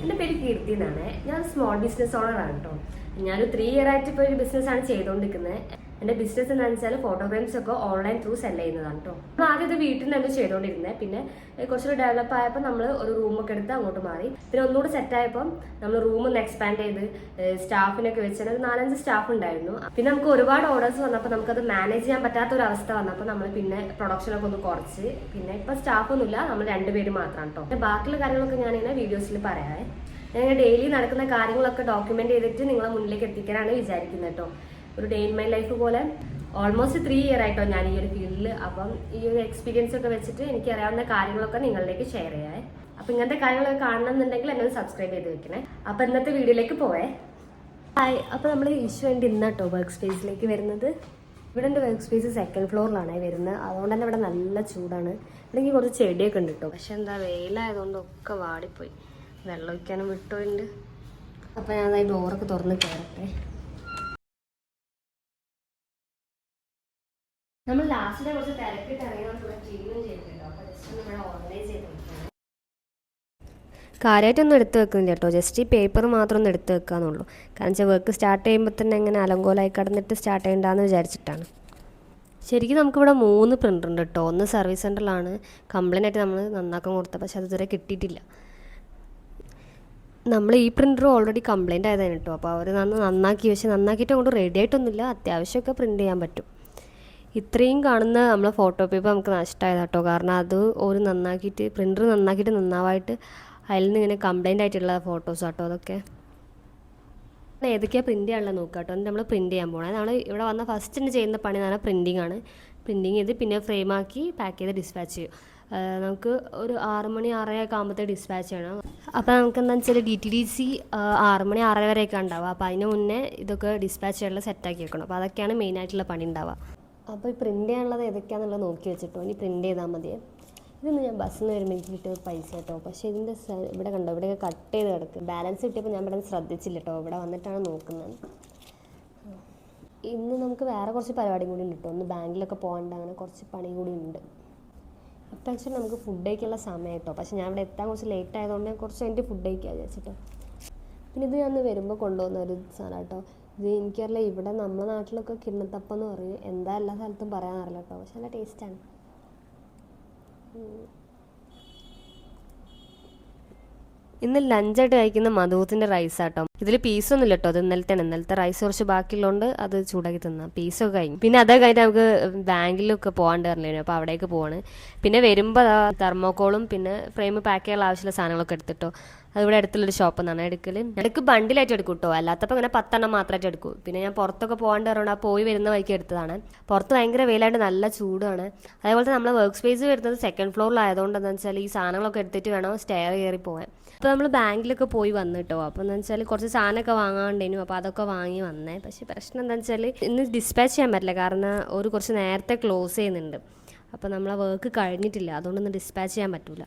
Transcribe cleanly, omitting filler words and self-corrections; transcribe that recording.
എൻ്റെ പേര് കീർത്തി എന്നാണ്. ഞാൻ സ്മോൾ ബിസിനസ് ഓണറാണ് കേട്ടോ. ഞാനൊരു 3 ഇയർ ആയിട്ട് ഇപ്പോൾ ഒരു ബിസിനസ്സാണ് ചെയ്തുകൊണ്ടിരിക്കുന്നത്. എൻ്റെ ബിസിനസ് എന്താണെന്ന് വെച്ചാൽ ഫോട്ടോഗ്രാഫ്സ് ഒക്കെ ഓൺലൈൻ ത്രൂ സെല് ചെയ്യുന്നതാണ് കേട്ടോ. നമ്മൾ ആദ്യം ഇത് വീട്ടിൽ നിന്ന് ചെയ്തുകൊണ്ടിരുന്നത്. പിന്നെ കുറച്ചുകൂടി ഡെവലപ്പ് ആയപ്പോൾ നമ്മൾ ഒരു റൂമൊക്കെ എടുത്ത് അങ്ങോട്ട് മാറി. പിന്നെ ഒന്നുകൂടി സെറ്റ് ആയപ്പോൾ നമ്മൾ റൂമൊന്ന് എക്സ്പാൻഡ് ചെയ്ത് സ്റ്റാഫിനൊക്കെ വെച്ചാൽ ഒരു 4-5 സ്റ്റാഫ് ഉണ്ടായിരുന്നു. പിന്നെ നമുക്ക് ഒരുപാട് ഓർഡേഴ്സ് വന്നപ്പോൾ നമുക്കത് മാനേജ് ചെയ്യാൻ പറ്റാത്ത ഒരു അവസ്ഥ വന്നപ്പോൾ നമ്മൾ പിന്നെ പ്രൊഡക്ഷനൊക്കെ ഒന്ന് കുറച്ച്. പിന്നെ ഇപ്പം സ്റ്റാഫൊന്നുമില്ല, നമ്മൾ 2 പേര് മാത്രമാണ് കേട്ടോ. പിന്നെ ബാക്കിയുള്ള കാര്യങ്ങളൊക്കെ ഞാനിങ്ങനെ വീഡിയോസിൽ പറയാം. ഞാൻ ഡെയിലി നടക്കുന്ന കാര്യങ്ങളൊക്കെ ഡോക്യുമെന്റ് ചെയ്തിട്ട് നിങ്ങളെ മുന്നിലേക്ക് എത്തിക്കാനാണ് വിചാരിക്കുന്നത് കേട്ടോ. ഒരു ഡേ ഇൻ മൈ ലൈഫ് പോലെ ഓൾമോസ്റ്റ് 3 ഇയർ ആയിട്ടോ ഞാൻ ഈ ഒരു ഫീൽഡിൽ. അപ്പം ഈ ഒരു എക്സ്പീരിയൻസ് ഒക്കെ വെച്ചിട്ട് എനിക്ക് അറിയാവുന്ന കാര്യങ്ങളൊക്കെ നിങ്ങളിലേക്ക് ഷെയർ ചെയ്യാം. അപ്പം ഇങ്ങനത്തെ കാര്യങ്ങളൊക്കെ കാണണമെന്നുണ്ടെങ്കിൽ എന്നെ സബ്സ്ക്രൈബ് ചെയ്ത് വെക്കണേ. അപ്പം ഇന്നത്തെ വീഡിയോയിലേക്ക് പോവേ. ഹായ്. അപ്പോൾ നമ്മൾ ഇഷ്യുവേണ്ടി ഇന്നാട്ടോ വർക്ക് സ്പേസിലേക്ക് വരുന്നത്. ഇവിടെ എൻ്റെ വർക്ക് സ്പേസ് 2nd ഫ്ലോറിലാണ് വരുന്നത്. അതുകൊണ്ട് തന്നെ ഇവിടെ നല്ല ചൂടാണ്. ഇവിടെ എനിക്ക് കുറച്ച് ചെടിയൊക്കെ ഉണ്ട് കേട്ടോ. പക്ഷെ എന്താ വെയിലായതുകൊണ്ട് ഒക്കെ വാടിപ്പോയി. വെള്ളം ഒഴിക്കാനും വിട്ടുപോയിട്ടുണ്ട്. അപ്പം ഞാൻ ഈ ഡോറൊക്കെ തുറന്ന് കയറട്ടെ. നമ്മൾ ലാസ്റ്റിനെ കുറച്ച് തിരക്കിട്ട് ഇറങ്ങിയാൽ ക്ലീനും ചെയ്തിട്ടുണ്ടോ. അപ്പോൾ ജസ്റ്റ് ഒന്ന് ഇവിടെ ഓർഗനൈസ് ചെയ്ത് വെക്കണം. കാര്യമായിട്ടൊന്നും എടുത്ത് വെക്കുന്നില്ല കേട്ടോ. ജസ്റ്റ് ഈ പേപ്പർ മാത്രം ഒന്ന് എടുത്ത് വെക്കാന്നുള്ളൂ. കാരണം വെച്ചാൽ വർക്ക് സ്റ്റാർട്ട് ചെയ്യുമ്പോൾ തന്നെ ഇങ്ങനെ അലങ്കോലായി കിടന്നിട്ട് സ്റ്റാർട്ട് ചെയ്യണ്ടെന്ന് വിചാരിച്ചിട്ടാണ്. ശരിക്കും നമുക്കിവിടെ 3 പ്രിൻ്റർ ഉണ്ട് കേട്ടോ. ഒന്ന് സർവീസ് സെൻ്ററിലാണ് കംപ്ലൈൻ്റ് ആയിട്ട് നമ്മൾ നന്നാക്കാൻ കൊടുത്തത്. പക്ഷെ അത് ഇതുവരെ കിട്ടിയിട്ടില്ല. നമ്മൾ ഈ പ്രിൻ്റർ ഓൾറെഡി കംപ്ലൈൻ്റ് ആയതാണ് കേട്ടോ. അപ്പോൾ അവർ നന്നാക്കി, പക്ഷെ നന്നാക്കിയിട്ട് അങ്ങോട്ട് റെഡി ആയിട്ടൊന്നുമില്ല. അത്യാവശ്യമൊക്കെ പ്രിൻ്റ് ചെയ്യാൻ പറ്റും. ഇത്രയും കാണുന്ന നമ്മളെ ഫോട്ടോ പേപ്പർ നമുക്ക് നഷ്ടമായത് കേട്ടോ. കാരണം അത് ഒരു നന്നാക്കിയിട്ട് പ്രിൻ്റർ നന്നാക്കിയിട്ട് നന്നാവായിട്ട് അതിൽ നിന്ന് ഇങ്ങനെ കംപ്ലൈൻ്റ് ആയിട്ടുള്ള ഫോട്ടോസ് കേട്ടോ. അതൊക്കെ ഏതൊക്കെയാണ് പ്രിൻ്റ് ചെയ്യാനുള്ളത് നോക്കുക കേട്ടോ. എന്നിട്ട് നമ്മൾ പ്രിൻ്റ് ചെയ്യാൻ പോകണം. നമ്മൾ ഇവിടെ വന്ന ഫസ്റ്റ് ചെയ്യുന്ന പണി എന്ന് പറഞ്ഞാൽ പ്രിൻറ്റിങ് ആണ്. പ്രിൻറ്റിങ് ചെയ്ത് പിന്നെ ഫ്രെയിമാക്കി പാക്ക് ചെയ്ത് ഡിസ്പാച്ച് ചെയ്യും. നമുക്ക് ഒരു 6 മണി 6:30 ആകുമ്പോഴത്തേക്ക് ഡിസ്പാച്ച് ചെയ്യണം. അപ്പോൾ നമുക്ക് എന്താണെന്ന് വെച്ചാൽ DTDC 6 മണി 6:30 വരെയൊക്കെ ഉണ്ടാവുക. അപ്പോൾ അതിന് മുന്നേ ഇതൊക്കെ ഡിസ്പാച്ച് ചെയ്യാനുള്ള സെറ്റാക്കി വെക്കണം. അപ്പോൾ അതൊക്കെയാണ് മെയിനായിട്ടുള്ള പണി ഉണ്ടാവുക. അപ്പോൾ ഈ പ്രിൻ്റ് ചെയ്യാനുള്ളത് ഏതൊക്കെയാണെന്നുള്ളത് നോക്കി വെച്ചിട്ടോ. ഇനി പ്രിൻ്റ് ചെയ്താൽ മതിയേ. ഇതൊന്ന് ഞാൻ ബസ്സിൽ നിന്ന് വരുമ്പോൾ എനിക്ക് കിട്ടിയ പൈസ കേട്ടോ. പക്ഷേ ഇതിൻ്റെ ഇവിടെ കണ്ടോ, ഇവിടെയൊക്കെ കട്ട് ചെയ്ത് കിടക്കും. ബാലൻസ് കിട്ടിയപ്പോൾ ഞാൻ ഇവിടെ ശ്രദ്ധിച്ചില്ല കേട്ടോ. ഇവിടെ വന്നിട്ടാണ് നോക്കുന്നത്. ഇന്ന് നമുക്ക് വേറെ കുറച്ച് പരിപാടിയും കൂടി ഉണ്ട് കേട്ടോ. ഒന്ന് ബാങ്കിലൊക്കെ പോകാണ്ട് അങ്ങനെ കുറച്ച് പണി കൂടി ഉണ്ട്. അപ്പോൾ ആക്ച്വലി നമുക്ക് ഫുഡ് കഴിക്കാനുള്ള സമയം കേട്ടോ. പക്ഷേ ഞാൻ ഇവിടെ എത്താൻ കുറച്ച് ലേറ്റ് ആയതുകൊണ്ട് കുറച്ച് കഴിഞ്ഞിട്ട് ഫുഡ് കഴിക്കാൻ വിചാരിച്ചിട്ടോ. പിന്നെ ഇത് ഞാൻ വരുമ്പോൾ കൊണ്ടുവന്ന ഒരു സാധനം കേട്ടോ. ഇത് എനിക്കറിയില്ല, ഇവിടെ നമ്മുടെ നാട്ടിലൊക്കെ കിണ്ണത്തപ്പം എന്ന് പറയും. എന്താ എല്ലാ സ്ഥലത്തും പറയാനറിയില്ല കേട്ടോ. പക്ഷെ നല്ല ടേസ്റ്റാണ്. ഇന്ന് ലഞ്ചായിട്ട് കഴിക്കുന്ന മധുത്തിൻ്റെ റൈസ് ആട്ടോ. ഇതിൽ പീസൊന്നും ഇല്ല കേട്ടോ. അത് ഇന്നലത്തെ റൈസ് കുറച്ച് ബാക്കിയുള്ളതുകൊണ്ട് അത് ചൂടാക്കി തിന്നാം. പീസൊക്കെ കഴിഞ്ഞു. പിന്നെ അത് കഴിഞ്ഞിട്ട് നമുക്ക് ബാങ്കിലൊക്കെ പോകാണ്ട് പറഞ്ഞിരുന്നു. അപ്പോൾ അവിടേക്ക് പോവാണ്. പിന്നെ വരുമ്പോൾ തെർമോക്കോളും പിന്നെ ഫ്രെയിം പാക്ക് ചെയ്യാനുള്ള ആവശ്യമുള്ള സാധനങ്ങളൊക്കെ എടുത്തിട്ടോ. അതിവിടെ അടുത്തുള്ളൊരു ഷോപ്പ് എന്നാണ് എടുക്കൽ. ഇടയ്ക്ക് ബണ്ടിലായിട്ട് എടുക്കും കേട്ടോ. അല്ലാത്തപ്പോൾ ഇങ്ങനെ 10 എണ്ണം മാത്രമായിട്ട് എടുക്കും. പിന്നെ ഞാൻ പുറത്തൊക്കെ പോകാണ്ട് പറഞ്ഞാൽ പോയി വരുന്ന വഴിക്ക് എടുത്തതാണ്. പുറത്ത് ഭയങ്കര വെയിലായിട്ട് നല്ല ചൂടാണ്. അതേപോലെ തന്നെ നമ്മളെ വർക്ക് സ്പേസ് വരുന്നത് 2nd ഫ്ലോറിലായതുകൊണ്ട് എന്താണെന്ന് വെച്ചാൽ ഈ സാധനങ്ങളൊക്കെ എടുത്തിട്ട് വേണം സ്റ്റെയർ കയറി പോകാൻ. അപ്പോൾ നമ്മൾ ബാങ്കിലൊക്കെ പോയി വന്നു കേട്ടോ. അപ്പോൾ എന്താണെന്ന് വെച്ചാൽ കുറച്ച് സാധനമൊക്കെ വാങ്ങാണ്ടേനു. അപ്പോൾ അതൊക്കെ വാങ്ങി വന്നേ. പക്ഷേ പ്രശ്നം എന്താണെന്ന് വെച്ചാൽ ഇന്ന് ഡിസ്പാച്ച് ചെയ്യാൻ പറ്റില്ല. കാരണം കുറച്ച് നേരത്തെ ക്ലോസ് ചെയ്യുന്നുണ്ട്. അപ്പോൾ നമ്മളെ വർക്ക് കഴിഞ്ഞിട്ടില്ല. അതുകൊണ്ടൊന്നും ഡിസ്പാച്ച് ചെയ്യാൻ പറ്റില്ല.